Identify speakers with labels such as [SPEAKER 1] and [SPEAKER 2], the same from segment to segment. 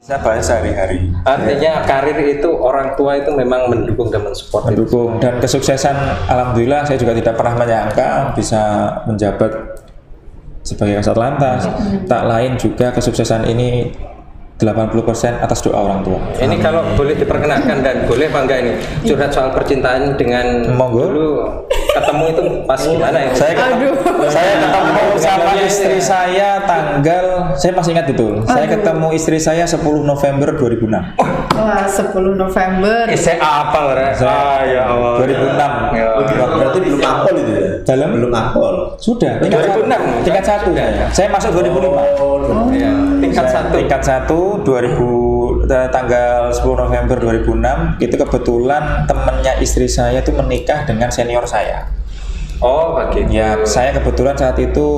[SPEAKER 1] Saya bahas sehari-hari.
[SPEAKER 2] Artinya karir itu orang tua itu memang mendukung dan mensupport.
[SPEAKER 1] Mendukung dan kesuksesan alhamdulillah saya juga tidak pernah menyangka bisa menjabat sebagai Kasat Lantas. Tak lain juga kesuksesan ini 80% atas doa orang tua.
[SPEAKER 2] Ini kalau boleh diperkenalkan dan boleh apa enggak ini curhat soal percintaan dengan
[SPEAKER 1] Monggo.
[SPEAKER 2] dulu ketemu itu pas gimana ya?
[SPEAKER 1] Saya ketemu sama istri saya saya masih ingat betul. Saya ketemu istri saya 10 November 2006.
[SPEAKER 3] Wah, 10 November.
[SPEAKER 2] Saya apal ya Allah.
[SPEAKER 1] 2006.
[SPEAKER 2] Ya.
[SPEAKER 4] Berarti belum akpol itu ya?
[SPEAKER 1] Dalam
[SPEAKER 4] Belum akpol.
[SPEAKER 1] sudah
[SPEAKER 2] 2006.
[SPEAKER 1] tingkat 1 saya masuk 2005.
[SPEAKER 2] Ya, tingkat 1.
[SPEAKER 1] Tingkat 1 tanggal 10 November 2006 itu kebetulan temannya istri saya itu menikah dengan senior saya.
[SPEAKER 2] Oh, begitu.
[SPEAKER 1] Ya, saya kebetulan saat itu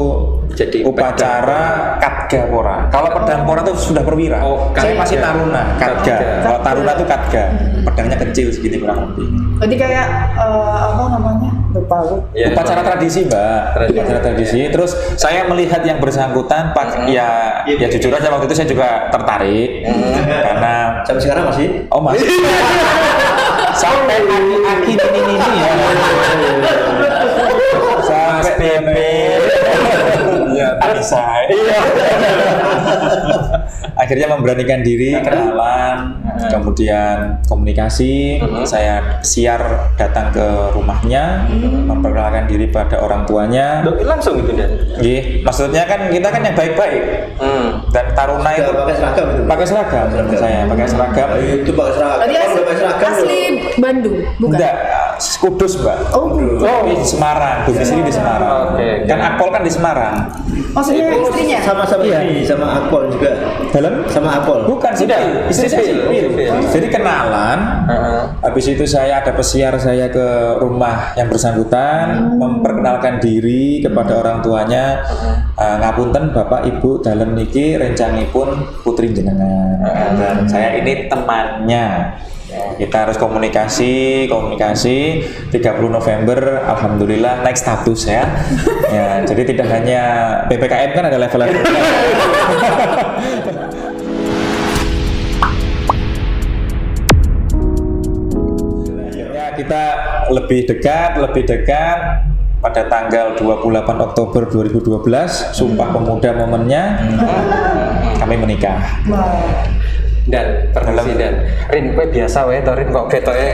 [SPEAKER 2] Jadi
[SPEAKER 1] upacara Kadgapora. Kalau Pedampora itu sudah perwira.
[SPEAKER 2] Oh,
[SPEAKER 1] saya
[SPEAKER 2] Kadga.
[SPEAKER 1] masih taruna, Kadga.
[SPEAKER 2] Kadga.
[SPEAKER 1] Kalau taruna itu Kadga. Pedangnya kecil segini kurang lebih.
[SPEAKER 3] Berarti kayak apa namanya? Lupa aku.
[SPEAKER 2] Ya,
[SPEAKER 1] Upacara tradisi, Mbak.
[SPEAKER 2] Tradisi.
[SPEAKER 1] Upacara tradisi. Terus saya melihat yang bersangkutan, ya jujur aja waktu itu saya juga tertarik karena
[SPEAKER 4] Sampai sekarang masih?
[SPEAKER 1] oh mas, sampai aki-aki ini ya, sampai Pepe, ya bisa. Akhirnya memberanikan diri, kenalan, kemudian komunikasi. Saya siar datang ke rumahnya, memperkenalkan diri pada orang tuanya.
[SPEAKER 2] Langsung gitu dan.
[SPEAKER 1] Iya, maksudnya kan kita kan yang baik-baik. Dan taruna itu
[SPEAKER 4] Pakai seragam itu?
[SPEAKER 1] pakai seragam. Saya pakai seragam.
[SPEAKER 4] Itu pakai seragam.
[SPEAKER 3] Berarti
[SPEAKER 4] Kalau pakai seragam
[SPEAKER 3] asli Bandung, bukan?
[SPEAKER 1] Enggak, Kudus, Mbak.
[SPEAKER 3] Oh,
[SPEAKER 1] Di Semarang, domisili di Semarang.
[SPEAKER 2] Oke.
[SPEAKER 1] Kan Akpol kan di Semarang.
[SPEAKER 3] maksudnya istrinya?
[SPEAKER 4] sama-sama
[SPEAKER 1] Iya.
[SPEAKER 4] ini, sama akpol juga.
[SPEAKER 1] Dalam?
[SPEAKER 4] Sama akpol.
[SPEAKER 1] Bukan sipil, istri saya
[SPEAKER 2] Sipil.
[SPEAKER 1] sipil. Jadi kenalan. Habis itu saya ada pesiar saya ke rumah yang bersangkutan, memperkenalkan diri kepada orang tuanya. Ngapunten Bapak Ibu dalem niki rencangipun putri jenengan. Dan saya ini temannya. Kita harus komunikasi 30 November alhamdulillah naik status ya. Ya, jadi tidak hanya PPKM kan ada level-level. Akhirnya kita lebih dekat pada tanggal 28 Oktober 2012 Sumpah Pemuda momennya kami menikah.
[SPEAKER 2] Dan permisi dan Rin kowe biasa wae to Rin kok ketoke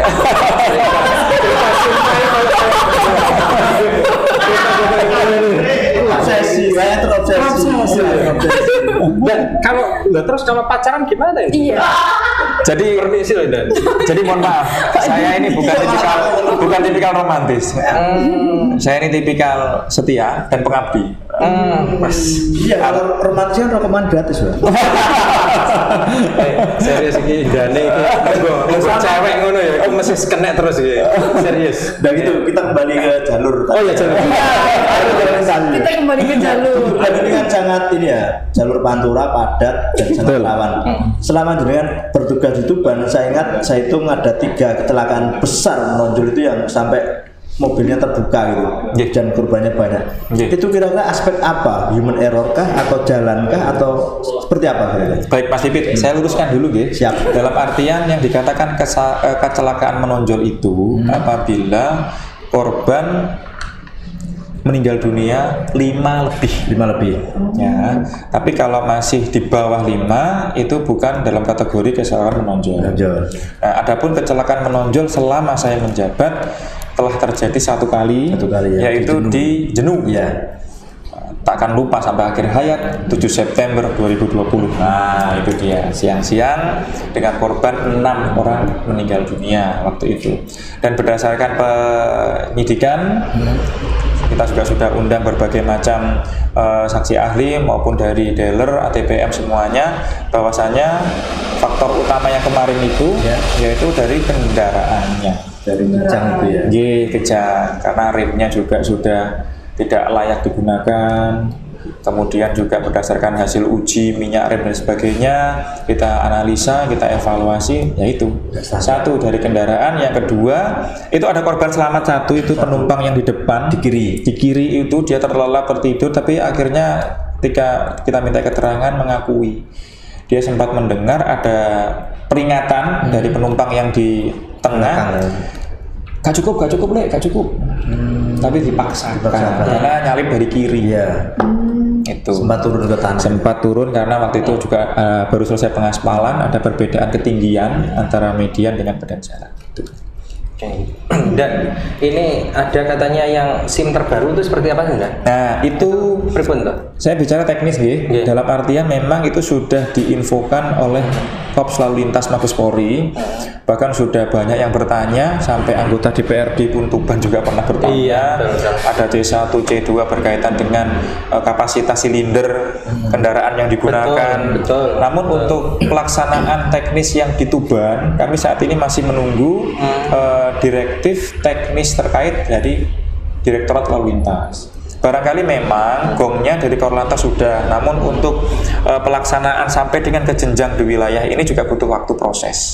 [SPEAKER 4] Obsesi, saya terobsesi.
[SPEAKER 2] dan terus kalau pacaran gimana ini?
[SPEAKER 3] Iya.
[SPEAKER 1] Jadi
[SPEAKER 2] Permisi loh dan
[SPEAKER 1] Jadi mohon maaf, saya ini bukan tipikal romantis. Saya ini tipikal setia dan pengabdi.
[SPEAKER 4] Iya, kalau romantis kan rekaman gratis, Pak.
[SPEAKER 2] Serius iki Dane iki cewek ngono ya, aku mesti kena terus iki. Serius.
[SPEAKER 4] Dan gitu, kita kembali ke jalur.
[SPEAKER 2] Oh ya jalur.
[SPEAKER 3] Kita kembali ke jalur.
[SPEAKER 4] Dan ini kan sangat ini ya, jalur Pantura padat dan sangat rawan. Selama jenengan bertugas di Tuban, saya ingat saya hitung ada 3 kecelakaan besar menonjol itu yang sampai mobilnya terbuka gitu, dan korbannya banyak. Itu kira-kira aspek apa? Human error kah atau jalan kah atau seperti apa kira-kira?
[SPEAKER 1] Baik Mas Pipit, saya luruskan dulu Gih.
[SPEAKER 4] Siap.
[SPEAKER 1] Dalam artian yang dikatakan kecelakaan menonjol itu apabila korban meninggal dunia 5 lebih. Ya. Tapi kalau masih di bawah 5 itu bukan dalam kategori kecelakaan menonjol. Nah, adapun kecelakaan menonjol selama saya menjabat telah terjadi satu kali
[SPEAKER 4] ya,
[SPEAKER 1] yaitu di Jenuh.
[SPEAKER 4] Ya.
[SPEAKER 1] Takkan lupa sampai akhir hayat 7 September 2020. Nah, itu dia siang-siang dengan korban 6 orang meninggal dunia waktu itu. Dan berdasarkan penyidikan kita juga sudah undang berbagai macam saksi ahli maupun dari dealer, ATPM semuanya bahwasanya faktor utama yang kemarin itu yaitu dari kendaraannya.
[SPEAKER 4] Dari kencang itu ya.
[SPEAKER 1] Kejang karena remnya juga sudah tidak layak digunakan. Kemudian juga berdasarkan hasil uji minyak rem dan sebagainya, kita analisa, kita evaluasi, yaitu satu dari kendaraan, yang kedua itu ada korban selamat satu itu penumpang yang di depan di kiri itu dia terlelap tertidur, tapi akhirnya ketika kita minta keterangan mengakui dia sempat mendengar ada peringatan dari penumpang yang di tengah. Gak cukup Lek, gak cukup. Tapi dipaksakan karena nyalip dari kiri.
[SPEAKER 4] Iya.
[SPEAKER 1] Itu
[SPEAKER 4] Sempat turun ke tanah.
[SPEAKER 1] sempat turun karena waktu itu juga baru selesai pengaspalan, ada perbedaan ketinggian antara median dengan badan jalan. Gitu.
[SPEAKER 2] Oke. Dan ini ada katanya yang SIM terbaru itu seperti apa enggak?
[SPEAKER 1] Nah itu
[SPEAKER 2] Pripun toh?
[SPEAKER 1] saya bicara teknis
[SPEAKER 2] Iya.
[SPEAKER 1] dalam artian memang itu sudah diinfokan oleh Korps Lalu Lintas Mabes Polri, bahkan sudah banyak yang bertanya, sampai anggota DPRD pun Tuban juga pernah bertanya.
[SPEAKER 2] Iya, betul.
[SPEAKER 1] Ada C1, C2 berkaitan dengan kapasitas silinder kendaraan yang digunakan.
[SPEAKER 2] Betul.
[SPEAKER 1] Namun untuk pelaksanaan teknis yang di Tuban, kami saat ini masih menunggu direktif teknis terkait dari Direktorat Lalu Lintas. Barangkali memang gongnya dari Korlantas sudah, namun untuk pelaksanaan sampai dengan ke jenjang di wilayah ini juga butuh waktu proses.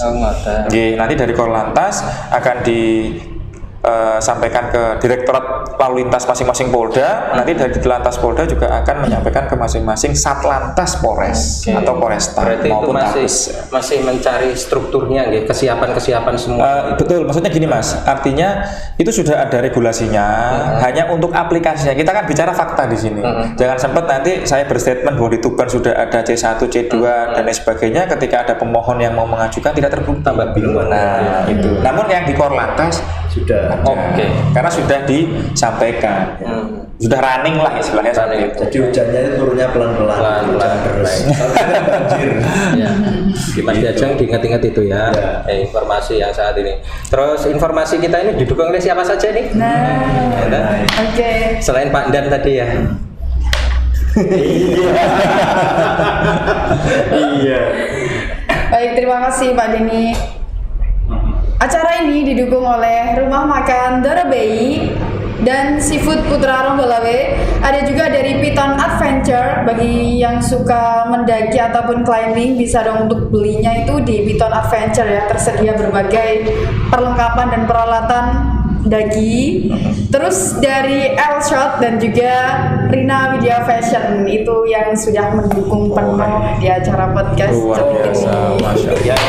[SPEAKER 1] Nanti dari Korlantas akan disampaikan ke Direktorat Lalu Lintas masing-masing Polda. Nanti dari Lantas Polda juga akan menyampaikan ke masing-masing Satlantas Polres atau Polresta
[SPEAKER 2] Berarti itu
[SPEAKER 1] maupun
[SPEAKER 2] masih mencari strukturnya, gitu, kesiapan semua.
[SPEAKER 1] Betul, maksudnya gini Mas, artinya itu sudah ada regulasinya, hanya untuk aplikasinya. Kita kan bicara fakta di sini. Jangan sempat nanti saya berstatement bahwa di Tuban sudah ada C1, C2 dan lain sebagainya, ketika ada pemohon yang mau mengajukan tidak terbukti.
[SPEAKER 2] Tambah bingung.
[SPEAKER 1] Nah, itu. Namun yang di Korlantas
[SPEAKER 4] Sudah.
[SPEAKER 2] Oke.
[SPEAKER 1] karena sudah disampaikan, sudah running lah istilahnya seperti itu.
[SPEAKER 4] Jadi hujannya itu turunnya pelan-pelan.
[SPEAKER 2] Pelan-pelan.
[SPEAKER 4] Terus. Kalau tidak banjir.
[SPEAKER 2] Ya. Di Mas Diajeng diingat-ingat itu ya,
[SPEAKER 4] Ya.
[SPEAKER 2] informasi yang saat ini. Terus informasi kita ini didukung oleh siapa saja nih?
[SPEAKER 3] Nah, oke.
[SPEAKER 2] Selain Pak Dan tadi ya.
[SPEAKER 4] Iya.
[SPEAKER 3] Baik, terima kasih Pak Denny. Acara ini didukung oleh Rumah Makan Dorobei dan Seafood Putra Ronggolawe. Ada juga dari Piton Adventure. Bagi yang suka mendaki ataupun climbing, bisa dong untuk belinya itu di Piton Adventure ya. Tersedia berbagai perlengkapan dan peralatan daki. Terus dari L-Shot dan juga Rina Widya Fashion itu yang sudah mendukung penuh di acara podcast
[SPEAKER 1] Luar biasa,
[SPEAKER 3] ini.
[SPEAKER 1] Masya Allah.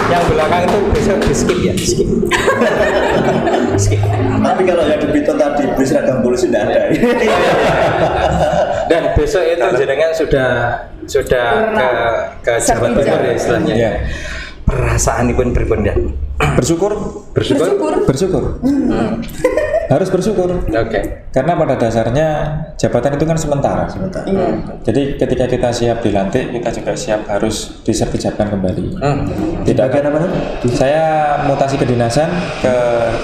[SPEAKER 2] Yang belakang itu besok di skip ya, skip. Skip.
[SPEAKER 4] Tapi kalau yang di Piton tadi beli seragam polisi tidak ada.
[SPEAKER 2] Dan besok itu jenengan sudah ke Jawa Timur ya istilahnya.
[SPEAKER 1] Iya.
[SPEAKER 2] Perasaan pun berbeda.
[SPEAKER 1] Bersyukur, bersyukur. Harus bersyukur.
[SPEAKER 2] Oke.
[SPEAKER 1] Karena pada dasarnya jabatan itu kan sementara. Jadi ketika kita siap dilantik, kita juga siap harus disertijabkan kembali. Tidak
[SPEAKER 4] Bagian apa?
[SPEAKER 1] Saya mutasi kedinasan ke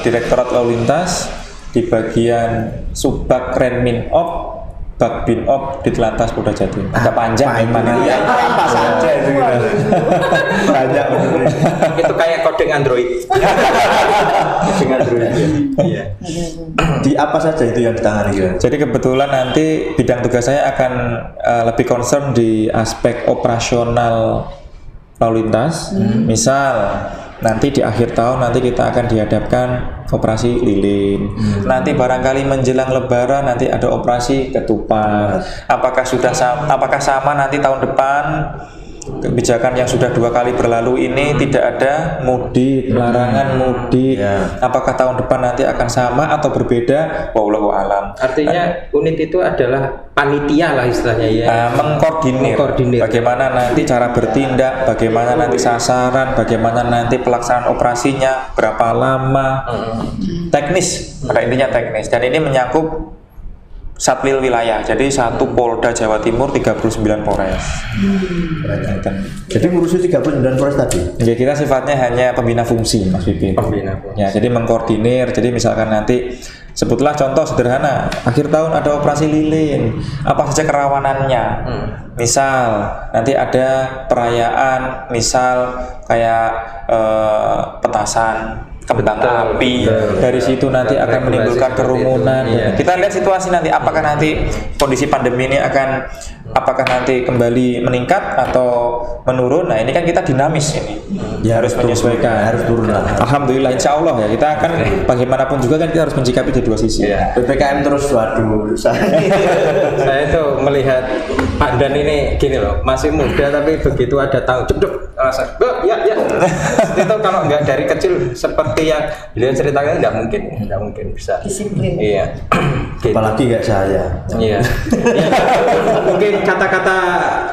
[SPEAKER 1] Direktorat Lalu Lintas di bagian Subbag Renminop, Bagbinop di Telantas Polda Jatim. Agak panjang memang.
[SPEAKER 4] Ya, apa saja itu gitu. Banyak bener.
[SPEAKER 2] Itu kayak coding Android. Coding Android. Iya.
[SPEAKER 4] Di apa saja itu yang ditangani gitu.
[SPEAKER 1] Jadi kebetulan nanti bidang tugas saya akan lebih concern di aspek operasional lalu lintas. Misal nanti di akhir tahun nanti kita akan dihadapkan operasi lilin. Nanti barangkali menjelang Lebaran nanti ada operasi ketupat. Apakah sama nanti tahun depan kebijakan yang sudah 2 kali berlalu ini tidak ada mudik, larangan mudik. Apakah tahun depan nanti akan sama atau berbeda? Wallahu alam.
[SPEAKER 2] Artinya unit itu adalah panitia lah istilahnya ya.
[SPEAKER 1] Mengkoordinir bagaimana nanti cara bertindak, bagaimana nanti sasaran, bagaimana nanti pelaksanaan operasinya, berapa lama, teknis, pada intinya teknis. Dan ini menyangkut Satwil wilayah, jadi 1 Polda Jawa Timur, 39 Polres.
[SPEAKER 4] Jadi ngurusi 39 Polres tadi.
[SPEAKER 1] Ya kita sifatnya hanya pembina fungsi, Mas Pipin.
[SPEAKER 2] Pembina fungsi.
[SPEAKER 1] Ya, jadi mengkoordinir. Jadi misalkan nanti sebutlah contoh sederhana, akhir tahun ada operasi lilin, apa saja kerawanannya. Misal nanti ada perayaan, misal kayak petasan kembang api, dari situ nanti akan menimbulkan kerumunan. Kita lihat situasi nanti, apakah nanti kondisi pandemi ini akan apakah nanti kembali meningkat atau menurun. Nah ini kan kita dinamis ini, ya harus menyesuaikan,
[SPEAKER 4] harus turun lah.
[SPEAKER 1] Alhamdulillah, insya Allah ya kita akan bagaimanapun juga kan kita harus mencikapi di dua sisi.
[SPEAKER 4] PPKM terus, waduh.
[SPEAKER 2] Saya itu melihat Pak Dan ini gini loh, masih muda tapi begitu ada tahu cep langsung ya. Itu kalau nggak dari kecil seperti yang beliau ceritakan nggak mungkin bisa.
[SPEAKER 3] Disiplin.
[SPEAKER 2] Iya. Gitu.
[SPEAKER 4] Apalagi kayak saya.
[SPEAKER 2] Iya. Mungkin kata-kata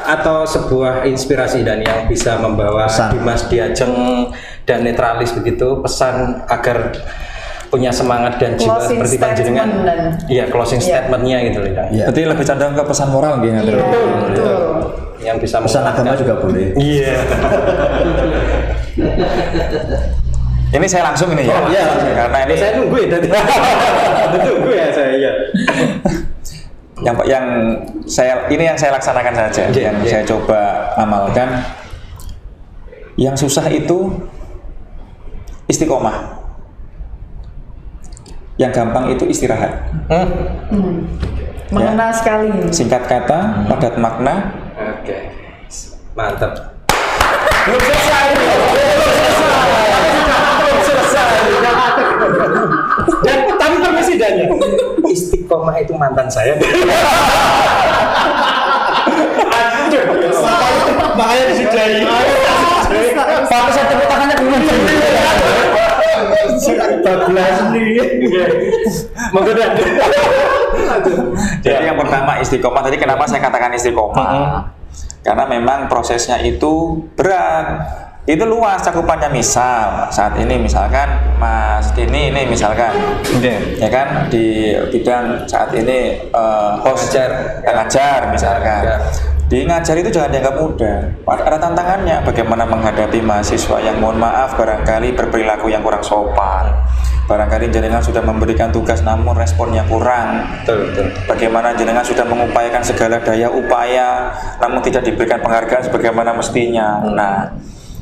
[SPEAKER 2] atau sebuah inspirasi dan yang bisa membawa
[SPEAKER 4] Pesan.
[SPEAKER 2] Dimas Diajeng dan Netralis begitu pesan agar punya semangat dan jiwa
[SPEAKER 3] Closing
[SPEAKER 2] seperti panjenengan.
[SPEAKER 3] statement dan-
[SPEAKER 2] Iya, closing
[SPEAKER 3] Iya.
[SPEAKER 2] statementnya gitu loh.
[SPEAKER 4] Iya.
[SPEAKER 1] Berarti lebih condong ke pesan moral gitu.
[SPEAKER 3] Iya, betul.
[SPEAKER 2] Yang bisa
[SPEAKER 4] Pesan agama juga boleh.
[SPEAKER 2] Iya.
[SPEAKER 1] Ini saya langsung ini ya.
[SPEAKER 4] Iya.
[SPEAKER 1] Karena ini
[SPEAKER 2] Saya nunggu ya tadi. Tunggu ya saya ya.
[SPEAKER 1] ini yang saya laksanakan saja,
[SPEAKER 2] Iya,
[SPEAKER 1] yang
[SPEAKER 2] iya.
[SPEAKER 1] saya coba amalkan. Yang susah itu istiqomah. Yang gampang itu istirahat.
[SPEAKER 3] Mengena sekali.
[SPEAKER 1] Singkat kata, padat makna.
[SPEAKER 2] Oke. Mantap.
[SPEAKER 1] Belum selesai.
[SPEAKER 2] Dan tapi permisi Dan. Istiqomah itu mantan saya.
[SPEAKER 4] Makanya disudahi.
[SPEAKER 1] Pantesan tepuk tangannya belum.
[SPEAKER 4] Bablas nih.
[SPEAKER 2] Monggo Dan.
[SPEAKER 1] Jadi yang pertama istiqomah. Tadi kenapa saya katakan istiqomah? Karena memang prosesnya itu berat. Itu luas cakupannya. Misal saat ini misalkan Mas Dini ini misalkan, ya kan di bidang saat ini host ngajar misalkan.
[SPEAKER 2] Ya.
[SPEAKER 1] Di ngajar itu jangan dianggap mudah. Ada tantangannya. Bagaimana menghadapi mahasiswa yang mohon maaf barangkali berperilaku yang kurang sopan. Barangkali jenengan sudah memberikan tugas namun responnya kurang.
[SPEAKER 2] Betul.
[SPEAKER 1] Bagaimana jenengan sudah mengupayakan segala daya upaya namun tidak diberikan penghargaan sebagaimana mestinya. Nah,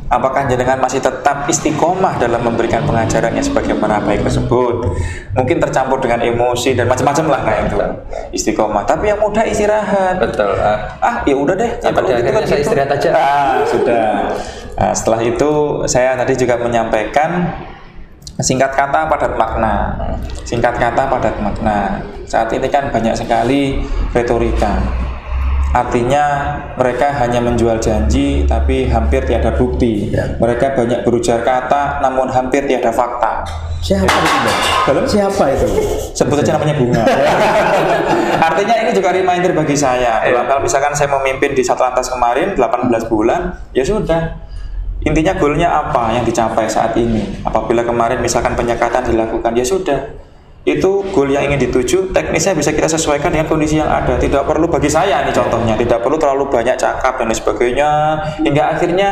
[SPEAKER 1] apakah jenengan masih tetap istiqomah dalam memberikan pengajarannya sebagaimana baik tersebut? Mungkin tercampur dengan emosi dan macam-macam lah, nah itu istiqomah. Tapi yang mudah istirahat.
[SPEAKER 2] Betul.
[SPEAKER 1] Ya udah deh.
[SPEAKER 2] Ya, pada akhirnya saya istirahat aja.
[SPEAKER 1] Sudah. Nah, setelah itu saya tadi juga menyampaikan singkat kata padat makna. Singkat kata padat makna. Saat ini kan banyak sekali retorika. Artinya mereka hanya menjual janji tapi hampir tiada bukti. Mereka banyak berujar kata namun hampir tiada fakta.
[SPEAKER 4] Siapa itu, Bang? Siapa itu?
[SPEAKER 1] Sebut saja namanya Bunga. Artinya ini juga reminder bagi saya. Kalau misalkan saya memimpin di Satlantas kemarin 18 bulan, ya sudah. Intinya goalnya apa yang dicapai saat ini? Apabila kemarin misalkan penyekatan dilakukan, ya sudah. Itu goal yang ingin dituju, teknisnya bisa kita sesuaikan dengan kondisi yang ada. Tidak perlu bagi saya nih contohnya, tidak perlu terlalu banyak cakap dan lain sebagainya, hingga akhirnya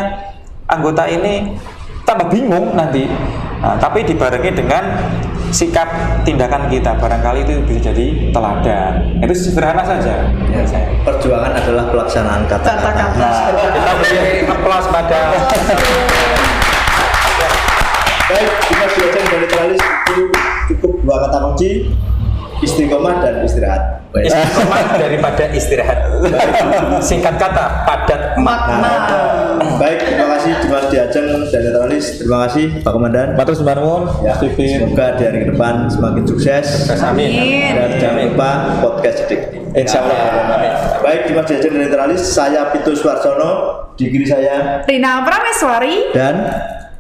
[SPEAKER 1] anggota ini tambah bingung nanti. Nah, tapi dibarengi dengan sikap tindakan kita, barangkali itu bisa jadi teladan. Itu sederhana saja.
[SPEAKER 4] Perjuangan adalah pelaksanaan kata-kata.
[SPEAKER 1] Nah,
[SPEAKER 2] Kita beri aplaus pada
[SPEAKER 4] Baik, Dimas Diajeng dan Netralis itu cukup dua kata kunci: istiqomah dan istirahat. Baik.
[SPEAKER 2] istiqomah daripada istirahat. Singkat kata, padat makna.
[SPEAKER 4] Baik, terima kasih Dimas Diajeng dan Netralis. Terima kasih Pak Komandan.
[SPEAKER 1] Matur sembah nuwun,
[SPEAKER 4] Ya,
[SPEAKER 1] Steven.
[SPEAKER 4] semoga di hari ke depan semakin sukses.
[SPEAKER 2] Amin.
[SPEAKER 4] Dan jangan lupa podcast cedik.
[SPEAKER 1] Insya Allah.
[SPEAKER 2] Amin.
[SPEAKER 4] Baik, Dimas Diajeng dan Netralis. Saya Pito Suarsono. Di kiri saya
[SPEAKER 3] Rina Prameswari.
[SPEAKER 4] dan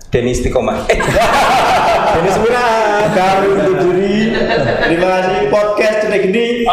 [SPEAKER 2] Denny Istiqomah. Denny Semburan.
[SPEAKER 4] kami undur diri. Terima kasih podcast cedik ini.